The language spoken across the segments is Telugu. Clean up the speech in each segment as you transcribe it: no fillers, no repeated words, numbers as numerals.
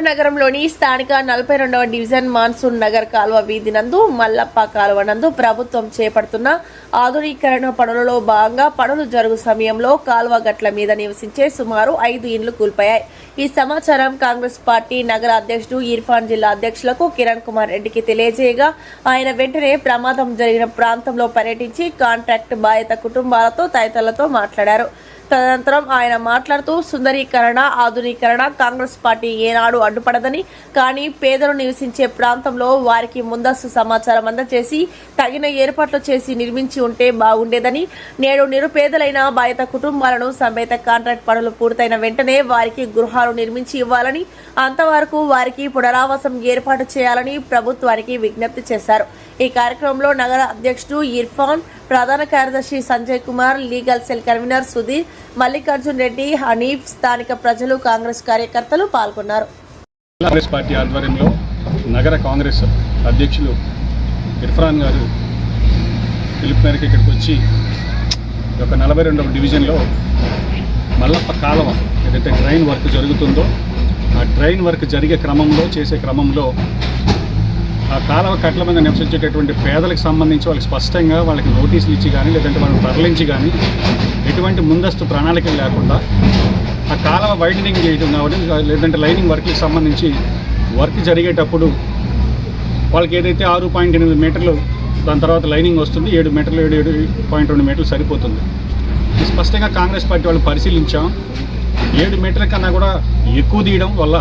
నగరంలోని స్థానిక 42వ డివిజన్ మాన్సూన్ నగర్ కాలువ వీధి నందు మల్లప్ప కాలువ నందు ప్రభుత్వం చేపడుతున్న ఆధునీకరణ పనులలో భాగంగా పనులు జరుగు సమయంలో కాలువ గట్ల మీద నివసించే సుమారు 5 ఇండ్లు కూల్పోయాయి. ఈ సమాచారం కాంగ్రెస్ పార్టీ నగర అధ్యక్షుడు ఇర్ఫాన్ జిల్లా అధ్యక్షులకు కిరణ్ కుమార్ రెడ్డికి తెలియజేయగా ఆయన వెంటనే ప్రమాదం జరిగిన ప్రాంతంలో పర్యటించి కాంట్రాక్ట్ బాధిత కుటుంబాలతో తదితరులతో మాట్లాడారు. తదనంతరం ఆయన మాట్లాడుతూ సుందరీకరణ ఆధునీకరణ కాంగ్రెస్ పార్టీ ఏనాడు అడ్డుపడదని, కానీ పేదలు నివసించే ప్రాంతంలో వారికి ముందస్తు సమాచారం అందజేసి తగిన ఏర్పాట్లు చేసి నిర్మించి ఉంటే బాగుండేదని, నేడు నిరుపేదలైన బాధిత కుటుంబాలను సమేత కాంట్రాక్ట్ పనులు పూర్తయిన వెంటనే వారికి గృహాలు నిర్మించి ఇవ్వాలని, అంతవరకు వారికి పునరావాసం ఏర్పాటు చేయాలని ప్రభుత్వానికి విజ్ఞప్తి చేశారు. ఈ కార్యక్రమంలో నగర అధ్యక్షుడు ఇర్ఫాన్, ప్రధాన కార్యదర్శి Sanjay Kumar, legal cell convener Sudheer, Mallikarjun Reddy, Hanif, స్థానిక ప్రజలు, కాంగ్రెస్ కార్యకర్తలు పాల్గొన్నారు. కాంగ్రెస్ పార్టీ ఆధ్వర్యంలో నగర కాంగ్రెస్ అధ్యక్షులు ఇర్ఫాన్ గారు పిలుపు మేరకు ఇక్కడికి వచ్చి ఒక 42వ డివిజన్లో మల్లప్ప కాలువ ఏదైతే డ్రైన్ వర్క్ జరుగుతుందో ఆ డ్రైన్ వర్క్ జరిగే క్రమంలో ఆ కాలువ కట్ల మీద నివసించేటటువంటి పేదలకు సంబంధించి వాళ్ళకి స్పష్టంగా వాళ్ళకి నోటీసులు ఇచ్చి కానీ లేదంటే వాళ్ళని తరలించి కానీ ఎటువంటి ముందస్తు ప్రణాళికలు లేకుండా ఆ కాలువ వైడనింగ్ చేయడం కావాలి, లేదంటే లైనింగ్ వర్క్కి సంబంధించి వర్క్ జరిగేటప్పుడు వాళ్ళకి ఏదైతే 6.8 మీటర్లు దాని తర్వాత లైనింగ్ వస్తుంది, 7 మీటర్లు 7.2 మీటర్లు సరిపోతుంది. స్పష్టంగా కాంగ్రెస్ పార్టీ వాళ్ళు పరిశీలించాం. 7 మీటర్ల కన్నా కూడా ఎక్కువ తీయడం వల్ల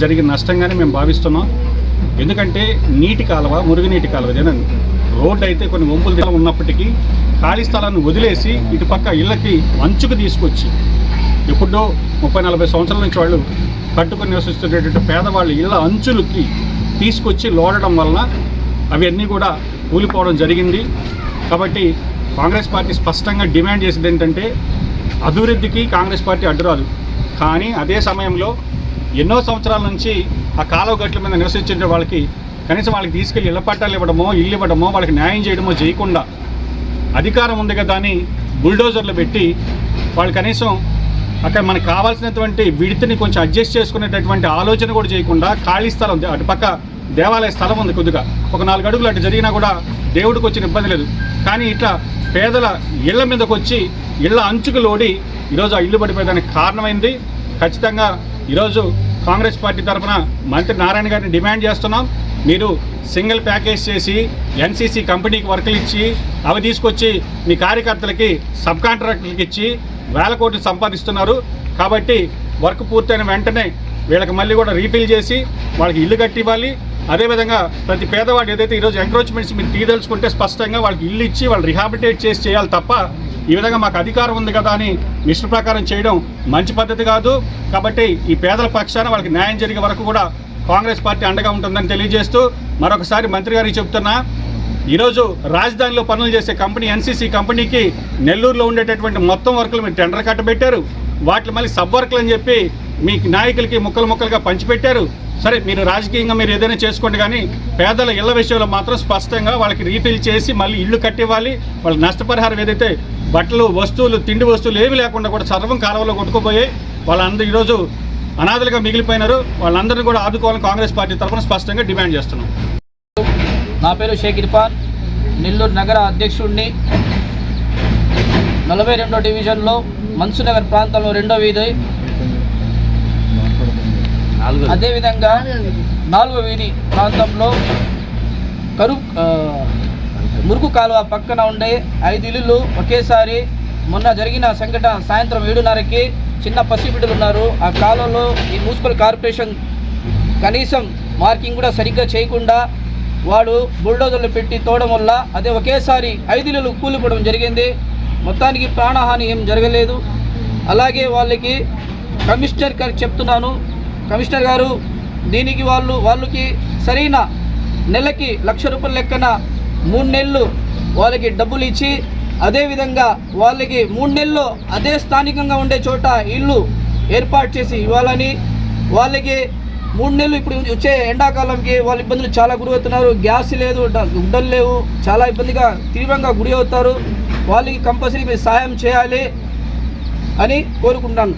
జరిగిన నష్టంగానే మేము భావిస్తున్నాం. ఎందుకంటే నీటి కాలువ, మురుగునీటి కాలువ రోడ్డు అయితే కొన్ని వంపులు ఉన్నప్పటికీ ఖాళీ స్థలాన్ని వదిలేసి ఇటుపక్క ఇళ్ళకి అంచుకు తీసుకొచ్చి ఎప్పుడో 30-40 సంవత్సరాల నుంచి వాళ్ళు కట్టుకుని నివసిస్తున్నటువంటి పేదవాళ్ళు ఇళ్ళ అంచులకి తీసుకొచ్చి లోడడం వలన అవన్నీ కూడా కూలిపోవడం జరిగింది. కాబట్టి కాంగ్రెస్ పార్టీ స్పష్టంగా డిమాండ్ చేసేది ఏంటంటే అభివృద్ధికి కాంగ్రెస్ పార్టీ అడ్డురాదు, కానీ అదే సమయంలో ఎన్నో సంవత్సరాల నుంచి ఆ కాలువ గట్ల మీద నివసించే వాళ్ళకి కనీసం వాళ్ళకి తీసుకెళ్ళి ఇళ్ల పట్టాలు ఇవ్వడమో, ఇల్లు ఇవ్వడమో, వాళ్ళకి న్యాయం చేయడమో చేయకుండా అధికారం ఉంది కదా అని బుల్డోజర్లు పెట్టి వాళ్ళు కనీసం అక్కడ మనకు కావాల్సినటువంటి విడితిని కొంచెం అడ్జస్ట్ చేసుకునేటటువంటి ఆలోచన కూడా చేయకుండా ఖాళీ స్థలం, అటుపక్క దేవాలయ స్థలం ఉంది, కొద్దిగా ఒక 4 అడుగులు అటు జరిగినా కూడా దేవుడికి వచ్చిన ఇబ్బంది లేదు. కానీ ఇట్లా పేదల ఇళ్ల మీదకి వచ్చి ఇళ్ల అంచుకు లోడి ఈరోజు ఆ ఇల్లు పడిపోయేదానికి కారణమైంది. ఖచ్చితంగా ఈరోజు కాంగ్రెస్ పార్టీ తరఫున మంత్రి నారాయణ గారిని డిమాండ్ చేస్తున్నాం. మీరు సింగిల్ ప్యాకేజ్ చేసి ఎన్సీసీ కంపెనీకి వర్కులు ఇచ్చి అవి తీసుకొచ్చి మీ కార్యకర్తలకి సబ్ కాంట్రాక్టర్లకి ఇచ్చి వేల కోట్లు సంపాదిస్తున్నారు. కాబట్టి వర్క్ పూర్తయిన వెంటనే వీళ్ళకి మళ్ళీ కూడా రీఫిల్ చేసి వాళ్ళకి ఇల్లు కట్టివ్వాలి. అదేవిధంగా ప్రతి పేదవాడు ఏదైతే ఈరోజు ఎంక్రోచ్మెంట్స్ మీరు తీయదలుచుకుంటే స్పష్టంగా వాళ్ళకి ఇల్లు ఇచ్చి వాళ్ళు రిహాబిలిటేట్ చేసి చేయాలి తప్ప ఈ విధంగా మాకు అధికారం ఉంది కదా అని ఇష్ట ప్రకారం చేయడం మంచి పద్ధతి కాదు. కాబట్టి ఈ పేదల పక్షాన వాళ్ళకి న్యాయం జరిగే వరకు కూడా కాంగ్రెస్ పార్టీ అండగా ఉంటుందని తెలియజేస్తూ మరొకసారి మంత్రి గారికి చెప్తున్నా, ఈరోజు రాజధానిలో పనులు చేసే కంపెనీ ఎన్సీసీ కంపెనీకి నెల్లూరులో ఉండేటటువంటి మొత్తం వర్కులు మీరు టెండర్ కట్టబెట్టారు. వాటిని మళ్ళీ సబ్ వర్కులు అని చెప్పి మీ నాయకులకి ముక్కలుగా పంచిపెట్టారు. సరే, మీరు రాజకీయంగా మీరు ఏదైనా చేసుకోండి, కానీ పేదల ఇళ్ల విషయంలో మాత్రం స్పష్టంగా వాళ్ళకి రీఫిల్ చేసి మళ్ళీ ఇల్లు కట్టివ్వాలి. వాళ్ళకి నష్టపరిహారం ఏదైతే బట్టలు, వస్తువులు, తిండి వస్తువులు ఏవి లేకుండా కూడా సర్వం కాలువలో కొట్టుకుపోయి వాళ్ళందరూ ఈరోజు అనాథలుగా మిగిలిపోయినారు. వాళ్ళందరినీ కూడా ఆదుకోవాలని కాంగ్రెస్ పార్టీ తరఫున స్పష్టంగా డిమాండ్ చేస్తున్నాం. నా పేరు షేక్ ఇర్ఫాన్, నెల్లూరు నగర అధ్యక్షుడిని. 42వ డివిజన్లో మన్సూర్ నగర్ ప్రాంతంలో 2వ వీధి, అదేవిధంగా 4వ వీధి ప్రాంతంలో మురుగు కాలువ పక్కన ఉండే 5 ఇళ్ళు ఒకేసారి మొన్న జరిగిన సంఘటన సాయంత్రం 7:30కి చిన్న పసిబిడ్డలు ఉన్నారు. ఆ కాలువలో ఈ మున్సిపల్ కార్పొరేషన్ కనీసం మార్కింగ్ కూడా సరిగ్గా చేయకుండా వాడు బుల్డోజర్లు పెట్టి తోవడం వల్ల అదే ఒకేసారి 5 ఇళ్ళు కూలిపోవడం జరిగింది. మొత్తానికి ప్రాణహాని ఏం జరగలేదు. అలాగే వాళ్ళకి కమిషనర్ గారికి చెప్తున్నాను, కమిషనర్ గారు దీనికి వాళ్ళకి సరైన నెలకి 1,00,000 రూపాయల లెక్కన 3 నెలలు వాళ్ళకి డబ్బులు ఇచ్చి, అదేవిధంగా వాళ్ళకి 3 నెలల్లో అదే స్థానికంగా ఉండే చోట ఇల్లు ఏర్పాటు చేసి ఇవ్వాలని, వాళ్ళకి 3 నెలలు ఇప్పుడు వచ్చే ఎండాకాలంకి వాళ్ళ ఇబ్బందులు చాలా గురి అవుతున్నారు. గ్యాస్ లేదు, గుడ్డలు లేవు, చాలా ఇబ్బందిగా తీవ్రంగా గురి అవుతారు. వాళ్ళకి కంపల్సరీ మీరు సహాయం చేయాలి అని కోరుకుంటాను.